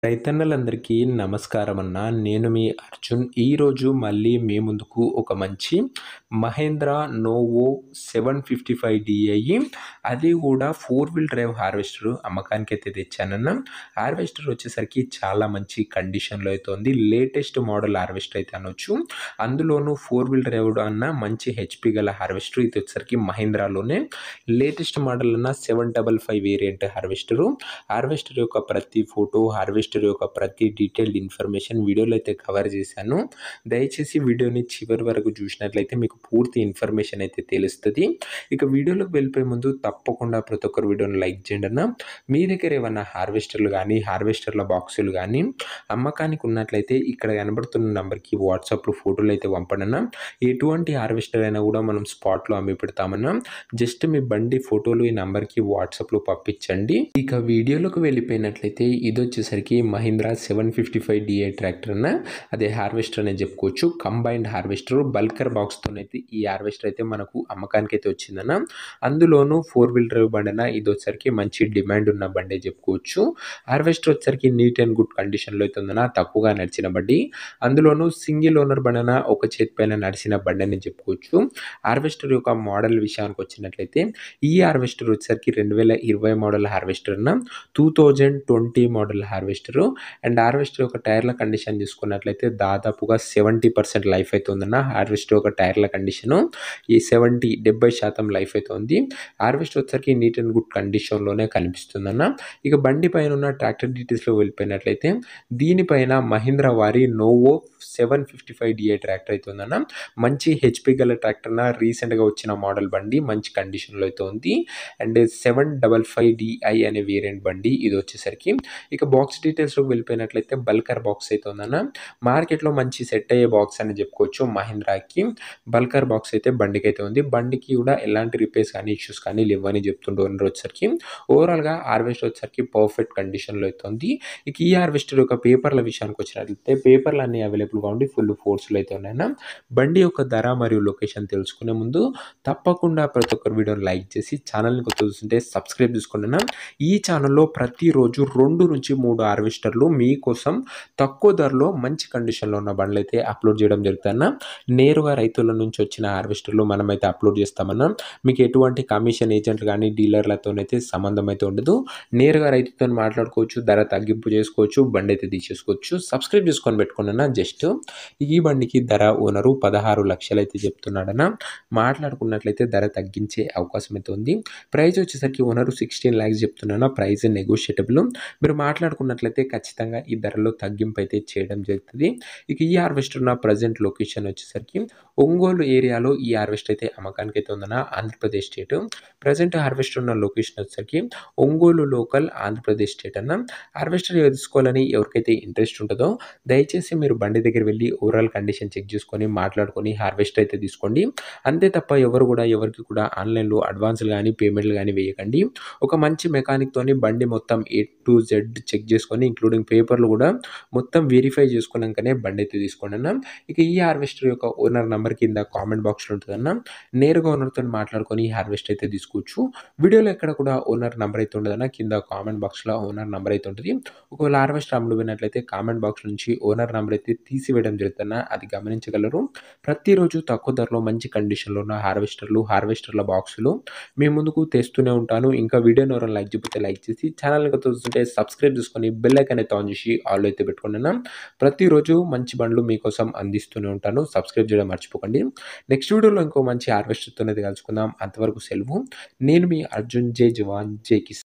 రైతన్నలందరికీ నమస్కారం అన్న. నేను మీ అర్జున్. ఈరోజు మళ్ళీ మీ ముందుకు ఒక మంచి మహేంద్రా నోవో 755 DI అది కూడా 4 వీల్ డ్రైవ్ హార్వెస్టర్ అమ్మకానికైతే తెచ్చానన్న. హార్వెస్టర్ వచ్చేసరికి చాలా మంచి కండిషన్లో అయితే ఉంది. లేటెస్ట్ మోడల్ హార్వెస్టర్ అయితే అనొచ్చు. అందులోనూ 4 వీల్ డ్రైవ్ అన్న మంచి హెచ్పి గల హార్వెస్టర్. ఇది వచ్చేసరికి మహేంద్రాలోనే లేటెస్ట్ మోడల్ అన్న 755 వేరియంట్ హార్వెస్టర్ యొక్క ప్రతి ఫోటో, హార్వెస్టర్ యొక్క ప్రతి డీటెయిల్డ్ ఇన్ఫర్మేషన్ వీడియోలో అయితే కవర్ చేశాను. దయచేసి వీడియోని చివరి వరకు చూసినట్లయితే మీకు పూర్తి ఇన్ఫర్మేషన్ అయితే తెలుస్తుంది. ఇక వీడియోలోకి వెళ్ళిపోయే ముందు తప్పకుండా ప్రతి ఒక్కరు వీడియోని లైక్ చేయండి అన్న. మీ దగ్గర ఏమన్నా హార్వెస్టర్లు కానీ హార్వెస్టర్ల బాక్సులు కానీ అమ్మకానికి ఉన్నట్లయితే ఇక్కడ కనబడుతున్న నెంబర్కి వాట్సాప్లో ఫోటోలు అయితే పంపండి అన్న. ఎటువంటి హార్వెస్టర్ అయినా కూడా మనం స్పాట్లో అమ్మి పెడతామన్నా. జస్ట్ మీ బండి ఫోటోలు ఈ నెంబర్కి వాట్సాప్లో పంపించండి. ఇక వీడియోలోకి వెళ్ళిపోయినట్లయితే ఇది వచ్చేసరికి మహీంద్రా 755 DI ట్రాక్టర్ అన్న. అదే హార్వెస్టర్ అనేది చెప్పుకోవచ్చు. కంబైన్డ్ హార్వెస్టర్ బల్కర్ బాక్స్తో అయితే ఈ హార్వెస్టర్ అయితే మనకు అమ్మకానికి అయితే వచ్చిందన్న. అందులోనూ 4 వీల్ డ్రైవ్ బండి అన్న. ఇది వచ్చేసరికి మంచి డిమాండ్ ఉన్న బండి చెప్పుకోవచ్చు. హార్వెస్టర్ వచ్చేసరికి నీట్ అండ్ గుడ్ కండిషన్లో అయితే ఉందన్న. తక్కువగా నడిచిన బండి, అందులోనూ సింగిల్ ఓనర్ బండి అన్న. ఒక చేతి పైన నడిచిన బండి అని చెప్పుకోవచ్చు. హార్వెస్టర్ యొక్క మోడల్ విషయానికి వచ్చినట్లయితే ఈ హార్వెస్టర్ వచ్చేసరికి 2020 మోడల్ హార్వెస్టర్ అన్న. 2020 మోడల్ హార్వెస్టర్. అండ్ హార్వెస్టర్ యొక్క టైర్ల కండిషన్ చూసుకున్నట్లయితే దాదాపుగా 70% లైఫ్ అయితే ఉందన్న. హార్వెస్టర్ యొక్క టైర్ల కండిషను ఈ 70% లైఫ్ అయితే ఉంది. హార్వెస్టర్ వచ్చేసరికి నీట్ అండ్ గుడ్ కండిషన్లోనే కనిపిస్తుందన్న. ఇక బండి పైన ఉన్న ట్రాక్టర్ డీటెయిల్స్లో వెళ్ళిపోయినట్లయితే దీనిపైన మహీంద్రా వారి నోవో 755 DI ట్రాక్టర్ అయితే ఉందన్న. మంచి హెచ్పి గల ట్రాక్టర్ అన్న. రీసెంట్గా వచ్చిన మోడల్ బండి మంచి కండిషన్లో అయితే ఉంది. అండ్ 755 DI అనే వేరియంట్ బండి ఇది వచ్చేసరికి. ఇక బాక్స్ డీటెయిల్స్లోకి వెళ్ళిపోయినట్లయితే బల్కర్ బాక్స్ అయితే ఉందన్న. మార్కెట్లో మంచి సెట్ అయ్యే బాక్స్ అని చెప్పుకోవచ్చు. మహీంద్రాకి బల్కర్ బాక్స్ అయితే బండికి అయితే ఉంది. బండికి కూడా ఎలాంటి రిపేర్స్ కానీ ఇష్యూస్ కానీ లేవని చెప్తుండే వచ్చేసరికి. ఓవరాల్గా హార్వెస్టర్ వచ్చేసరికి పర్ఫెక్ట్ కండిషన్లో అయితే ఉంది. ఇక ఈ హార్వెస్టర్ యొక్క పేపర్ల విషయానికి వచ్చినట్లయితే పేపర్లు అన్ని అవైలబుల్గా ఉండి ఫుల్ ఫోర్స్లో అయితే ఉన్నాయన్న. బండి యొక్క ధర మరియు లొకేషన్ తెలుసుకునే ముందు తప్పకుండా ప్రతి ఒక్కరు వీడియోని లైక్ చేసి ఛానల్ని కొత్త చూస్తుంటే సబ్స్క్రైబ్ చేసుకోండి అన్న. ఈ ఛానల్లో ప్రతిరోజు 2 నుంచి 3 హార్వెస్టర్లు మీకోసం తక్కువ ధరలో మంచి కండిషన్లో ఉన్న బండ్లు అయితే అప్లోడ్ చేయడం జరుగుతుందన్న. నేరుగా రైతుల నుంచి వచ్చిన హార్వెస్టర్లు మనమైతే అప్లోడ్ చేస్తామన్నా. మీకు ఎటువంటి కమిషన్ ఏజెంట్లు కానీ డీలర్లతోనైతే సంబంధం అయితే ఉండదు. నేరుగా రైతుతో మాట్లాడుకోవచ్చు, ధర తగ్గింపు చేసుకోవచ్చు, బండి అయితే తీసేసుకోవచ్చు. సబ్స్క్రైబ్ చేసుకొని పెట్టుకున్నా. జస్ట్ ఈ బండికి ధర ఓనరు 16 లక్షలు అయితే చెప్తున్నాడన్న. మాట్లాడుకున్నట్లయితే ధర తగ్గించే అవకాశం అయితే ఉంది. ప్రైస్ వచ్చేసరికి ఓనరు 16 lakhs చెప్తున్నా. Price negotiable. మీరు మాట్లాడుకున్నట్లయితే ఖచ్చితంగా ఈ ధరలో తగ్గింపు అయితే చేయడం జరుగుతుంది. ఇక ఈ హార్వెస్టర్ ఉన్న ప్రజెంట్ లొకేషన్ వచ్చేసరికి ఒంగోలు ఏరియాలో ఈ హార్వెస్టర్ అయితే అమ్మకానికి అయితే ఉందన్న. ఆంధ్రప్రదేశ్ స్టేట్. ప్రజెంట్ హార్వెస్టర్ ఉన్న లొకేషన్ వచ్చేసరికి ఒంగోలు లోకల్, ఆంధ్రప్రదేశ్ స్టేట్ అన్న. హార్వెస్టర్ తీసుకోవాలని ఎవరికైతే ఇంట్రెస్ట్ ఉంటుందో దయచేసి మీరు బండి దగ్గర వెళ్ళి ఓవరాల్ కండిషన్ చెక్ చేసుకొని మాట్లాడుకొని హార్వెస్టర్ అయితే తీసుకోండి. అంతే తప్ప ఎవరికి కూడా ఆన్లైన్లో అడ్వాన్స్లు కానీ పేమెంట్లు కానీ వేయకండి. ఒక మంచి మెకానిక్తోని బండి మొత్తం A to Z చెక్ చేసుకొని ఇంక్లూడింగ్ పేపర్లు కూడా మొత్తం వెరిఫై చేసుకున్నాకనే బండి అయితే తీసుకోండి అన్న. ఇక ఈ హార్వెస్టర్ యొక్క ఓనర్ నెంబర్ కింద కామెంట్ బాక్స్లో ఉంటుందన్న. నేరుగా ఓనర్తో మాట్లాడుకొని ఈ హార్వెస్టర్ అయితే తీసుకోవచ్చు. వీడియోలో ఎక్కడ కూడా ఓనర్ నెంబర్ అయితే ఉండదన్న. కింద కామెంట్ బాక్స్లో ఓనర్ నెంబర్ అయితే ఉంటుంది. ఒకవేళ హార్వెస్టర్ అమ్ముడుపోయినట్లయితే కామెంట్ బాక్స్ నుంచి ఓనర్ నెంబర్ అయితే తీసివేయడం జరుగుతుందన్న. అది గమనించగలరు. ప్రతిరోజు తక్కువ ధరలో మంచి కండిషన్లో ఉన్న హార్వెస్టర్ల బాక్సులు మీ ముందుకు తెస్తూనే ఉంటాను. ఇంకా వీడియోని ఎవరైనా లైక్ చేయకపోతే లైక్ చేసి ఛానల్ని కొత్త చూస్తుంటే సబ్స్క్రైబ్ చేసుకొని బెల్ ఐకాన్ అయితే ఆన్ చేసి ఆల్ అయితే పెట్టుకోండి అన్న. ప్రతిరోజు మంచి బండ్లు మీకోసం అందిస్తూనే ఉంటాను. సబ్స్క్రైబ్ చేయడం మర్చిపోకండి. నెక్స్ట్ వీడియోలో ఇంకో మంచి హార్వెస్టర్తో అయితే కలుసుకుందాం. అంతవరకు సెలవు. నేను మీ అర్జున్. జై జవాన్ జై కిసాన్.